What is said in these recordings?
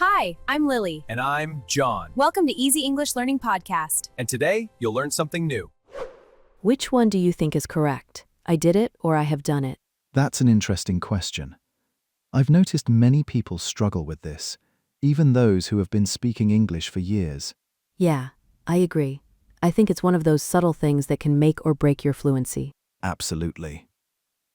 Hi, I'm Lily. And I'm John. Welcome to Easy English Learning Podcast. And today, you'll learn something new. Which one do you think is correct? I did it or I have done it? That's an interesting question. I've noticed many people struggle with this, even those who have been speaking English for years. Yeah, I agree. I think it's one of those subtle things that can make or break your fluency. Absolutely.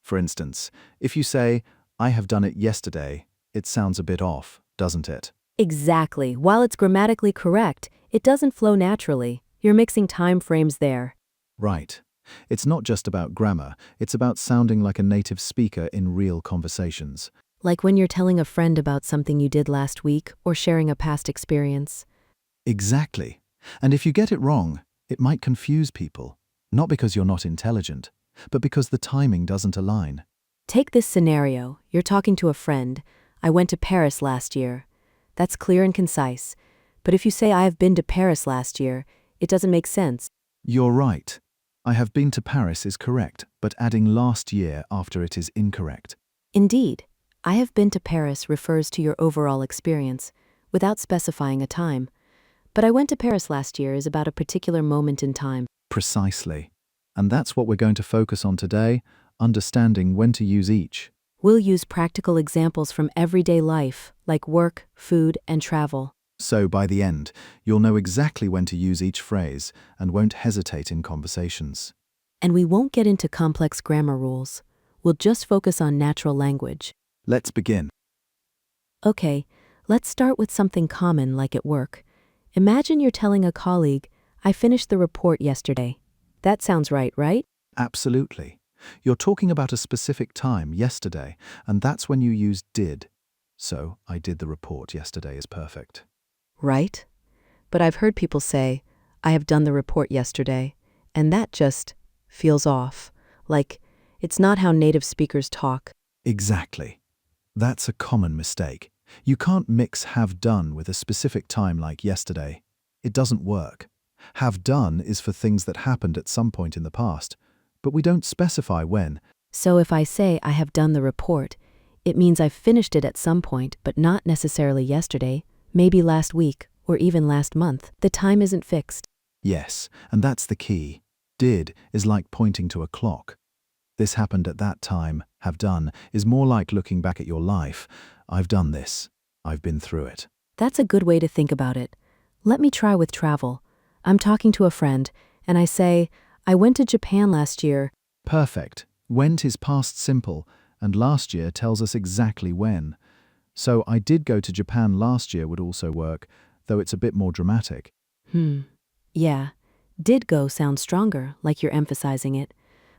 For instance, if you say, I have done it yesterday, it sounds a bit off, doesn't it? Exactly. While it's grammatically correct, it doesn't flow naturally. You're mixing time frames there. Right. It's not just about grammar, it's about sounding like a native speaker in real conversations. Like when you're telling a friend about something you did last week or sharing a past experience. Exactly. And if you get it wrong, it might confuse people, not because you're not intelligent, but because the timing doesn't align. Take this scenario. You're talking to a friend. I went to Paris last year. That's clear and concise. But if you say I have been to Paris last year, it doesn't make sense. You're right. I have been to Paris is correct, but adding last year after it is incorrect. Indeed, I have been to Paris refers to your overall experience, without specifying a time. But I went to Paris last year is about a particular moment in time. Precisely. And that's what we're going to focus on today, understanding when to use each. We'll use practical examples from everyday life, like work, food, and travel. So by the end, you'll know exactly when to use each phrase and won't hesitate in conversations. And we won't get into complex grammar rules. We'll just focus on natural language. Let's begin. Okay, let's start with something common like at work. Imagine you're telling a colleague, I finished the report yesterday. That sounds right? Absolutely. You're talking about a specific time, yesterday, and that's when you use did. So, I did the report yesterday is perfect. Right? But I've heard people say, I have done the report yesterday, and that just feels off. Like, it's not how native speakers talk. Exactly. That's a common mistake. You can't mix have done with a specific time like yesterday. It doesn't work. Have done is for things that happened at some point in the past, but we don't specify when. So if I say I have done the report, it means I've finished it at some point, but not necessarily yesterday, maybe last week, or even last month. The time isn't fixed. Yes, and that's the key. Did is like pointing to a clock. This happened at that time, have done, is more like looking back at your life. I've done this. I've been through it. That's a good way to think about it. Let me try with travel. I'm talking to a friend, and I say, I went to Japan last year. Perfect. Went is past simple, and last year tells us exactly when. So I did go to Japan last year would also work, though it's a bit more dramatic. Yeah, did go sounds stronger, like you're emphasizing it.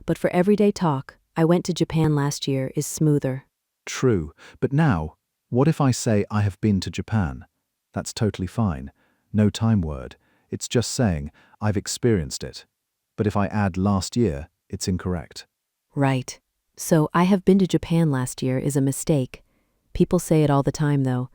But for everyday talk, I went to Japan last year is smoother. True, but now, what if I say I have been to Japan? That's totally fine. No time word. It's just saying I've experienced it. But if I add last year, it's incorrect. Right. So I have been to Japan last year is a mistake. People say it all the time, though.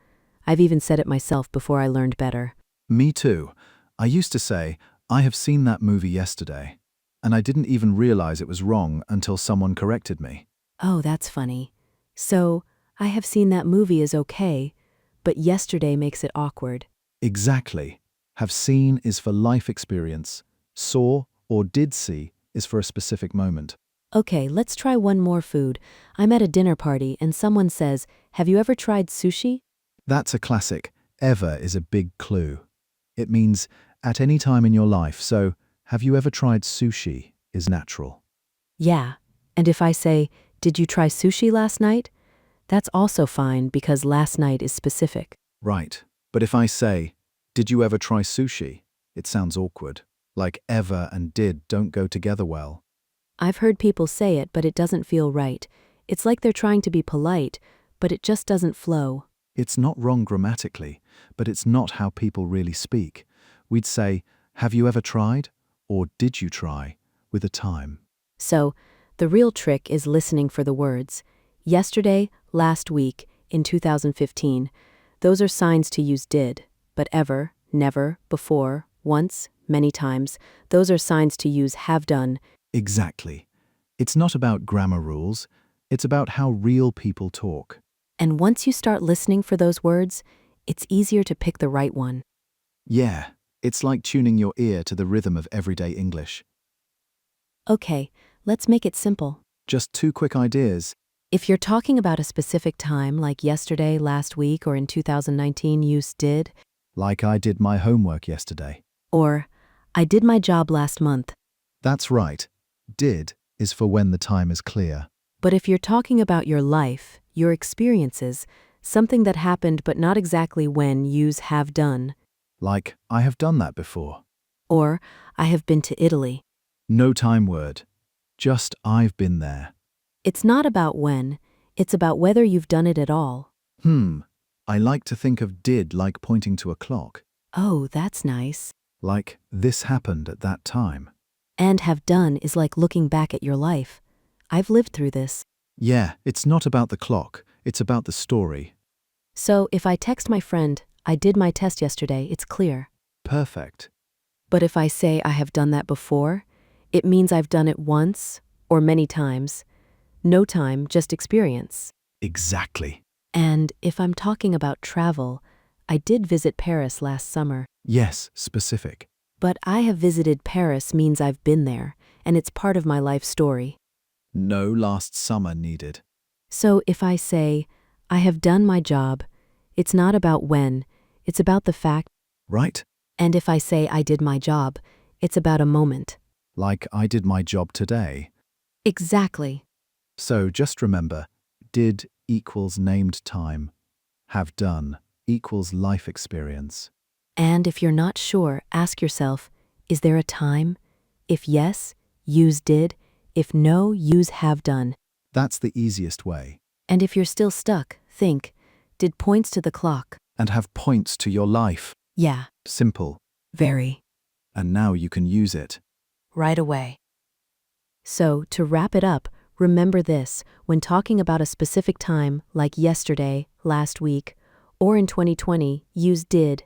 I've even said it myself before I learned better. Me too. I used to say, I have seen that movie yesterday. And I didn't even realize it was wrong until someone corrected me. Oh, that's funny. So, I have seen that movie is okay, but yesterday makes it awkward. Exactly. Have seen is for life experience. Saw or did see is for a specific moment. Okay, let's try one more food. I'm at a dinner party and someone says, have you ever tried sushi? That's a classic. Ever is a big clue. It means at any time in your life, so have you ever tried sushi is natural. Yeah. And if I say, did you try sushi last night? That's also fine because last night is specific. Right. But if I say, did you ever try sushi? It sounds awkward. Like ever and did don't go together well. I've heard people say it, but it doesn't feel right. It's like they're trying to be polite, but it just doesn't flow. It's not wrong grammatically, but it's not how people really speak. We'd say, have you ever tried? Or did you try? With a time. So, the real trick is listening for the words. Yesterday, last week, in 2015. Those are signs to use did. But ever, never, before, once, many times, those are signs to use have done. Exactly. It's not about grammar rules. It's about how real people talk. And once you start listening for those words, It's easier to pick the right one. Yeah, it's like tuning your ear to the rhythm of everyday English. Okay, let's make it simple. Just 2 quick ideas. If you're talking about a specific time, like yesterday, last week, or in 2019, use did, Like I did my homework yesterday. or I did my job last month. That's right. Did is for when the time is clear. But if you're talking about your life, your experiences, something that happened but not exactly when, use have done. Like, I have done that before. Or I have been to Italy. No time word. Just I've been there. It's not about when, it's about whether you've done it at all. I like to think of did like pointing to a clock. Oh, that's nice. Like, this happened at that time. And have done is like looking back at your life. I've lived through this. Yeah, it's not about the clock, it's about the story. So if I text my friend, I did my test yesterday, it's clear. Perfect. But if I say I have done that before, it means I've done it once or many times. No time, just experience. Exactly. And if I'm talking about travel, I did visit Paris last summer. Yes, specific. But I have visited Paris means I've been there, and it's part of my life story. No last summer needed. So if I say, I have done my job, it's not about when, it's about the fact. Right? And if I say I did my job, it's about a moment. Like I did my job today. Exactly. So just remember, did equals named time. Have done equals life experience. And if you're not sure, ask yourself, is there a time? If yes, use did. If no, use have done. That's the easiest way. And if you're still stuck, think, did points to the clock. And have points to your life. Yeah, Simple. very. And now you can use it. Right away. So, to wrap it up, remember this when talking about a specific time, like yesterday, last week, or in 2020, use did.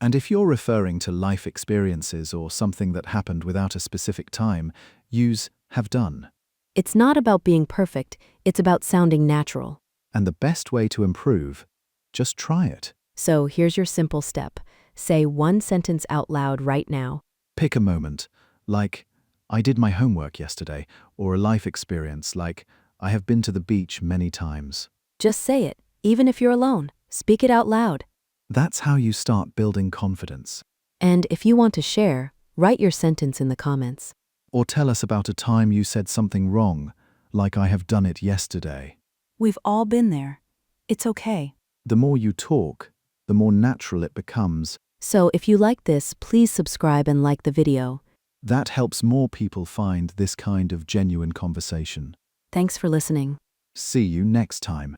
And if you're referring to life experiences or something that happened without a specific time, use have done. It's not about being perfect, it's about sounding natural. And the best way to improve, just try it. So, here's your simple step. Say one sentence out loud right now. Pick a moment, like, I did my homework yesterday, or a life experience like, I have been to the beach many times. Just say it, even if you're alone. Speak it out loud. That's how you start building confidence. And if you want to share, write your sentence in the comments. Or tell us about a time you said something wrong, like I have done it yesterday. We've all been there. It's okay. The more you talk, the more natural it becomes. So if you like this, please subscribe and like the video. That helps more people find this kind of genuine conversation. Thanks for listening. See you next time.